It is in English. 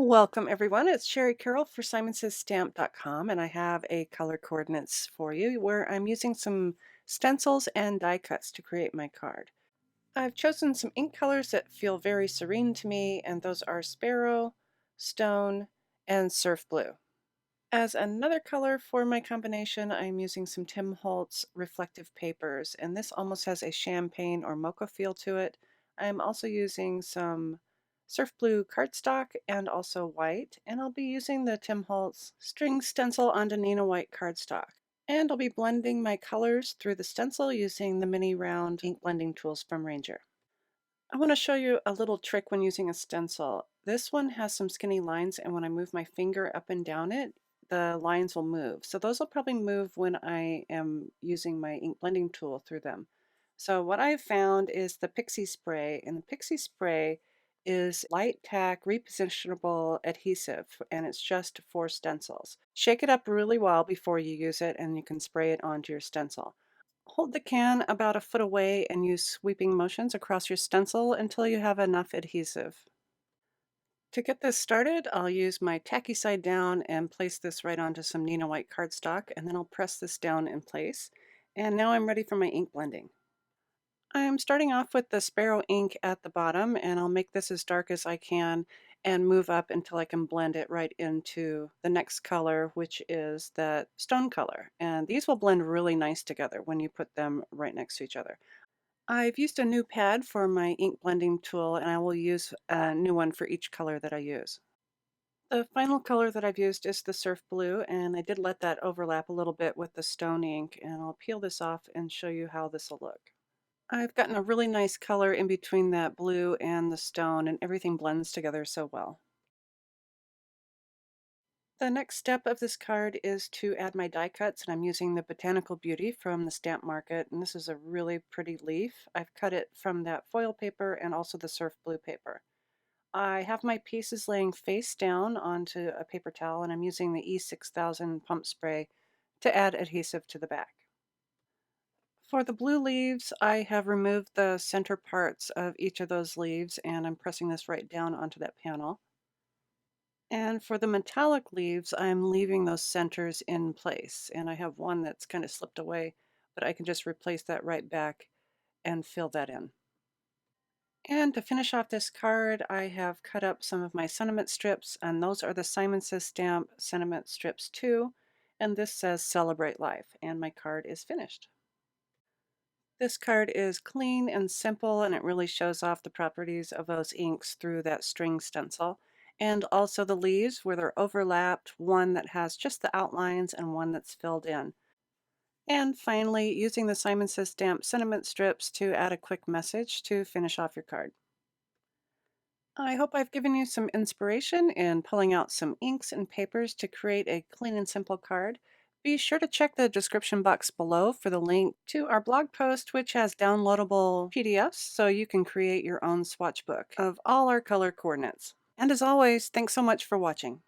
Welcome everyone, it's Shari Carroll for SimonsStamp.com, and I have a color coordinates for you where I'm using some stencils and die cuts to create my card. I've chosen some ink colors that feel very serene to me, and those are Sparrow, Stone, and Surf Blue. As another color for my combination, I'm using some Tim Holtz reflective papers, and this almost has a champagne or mocha feel to it. I'm also using some surf blue cardstock and also white, and I'll be using the Tim Holtz string stencil onto Neenah white cardstock. And I'll be blending my colors through the stencil using the mini round ink blending tools from Ranger. I want to show you a little trick when using a stencil. This one has some skinny lines, and when I move my finger up and down it, the lines will move. So those will probably move when I am using my ink blending tool through them. So what I've found is the Pixie Spray, and the Pixie Spray is light tack repositionable adhesive, and it's just for stencils. Shake it up really well before you use it, and you can spray it onto your stencil. Hold the can about a foot away and use sweeping motions across your stencil until you have enough adhesive. To get this started, I'll use my tacky side down and place this right onto some Neenah white cardstock, and then I'll press this down in place. And now I'm ready for my ink blending. I'm starting off with the Sparrow ink at the bottom, and I'll make this as dark as I can and move up until I can blend it right into the next color, which is that stone color. And these will blend really nice together when you put them right next to each other. I've used a new pad for my ink blending tool, and I will use a new one for each color that I use. The final color that I've used is the surf blue, and I did let that overlap a little bit with the stone ink, and I'll peel this off and show you how this will look. I've gotten a really nice color in between that blue and the stone, and everything blends together so well. The next step of this card is to add my die cuts, and I'm using the Botanical Beauty from the Stamp Market, and this is a really pretty leaf. I've cut it from that foil paper and also the surf blue paper. I have my pieces laying face down onto a paper towel, and I'm using the E6000 pump spray to add adhesive to the back. For the blue leaves, I have removed the center parts of each of those leaves, and I'm pressing this right down onto that panel. And for the metallic leaves, I'm leaving those centers in place, and I have one that's kind of slipped away, but I can just replace that right back and fill that in. And to finish off this card, I have cut up some of my sentiment strips, and those are the Simon Says Stamp Sentiment Strips 2, and this says Celebrate Life, and my card is finished. This card is clean and simple, and it really shows off the properties of those inks through that string stencil. And also the leaves where they're overlapped, one that has just the outlines and one that's filled in. And finally, using the Simon Says Stamp sentiment strips to add a quick message to finish off your card. I hope I've given you some inspiration in pulling out some inks and papers to create a clean and simple card. Be sure to check the description box below for the link to our blog post, which has downloadable PDFs so you can create your own swatch book of all our color coordinates. And as always, thanks so much for watching.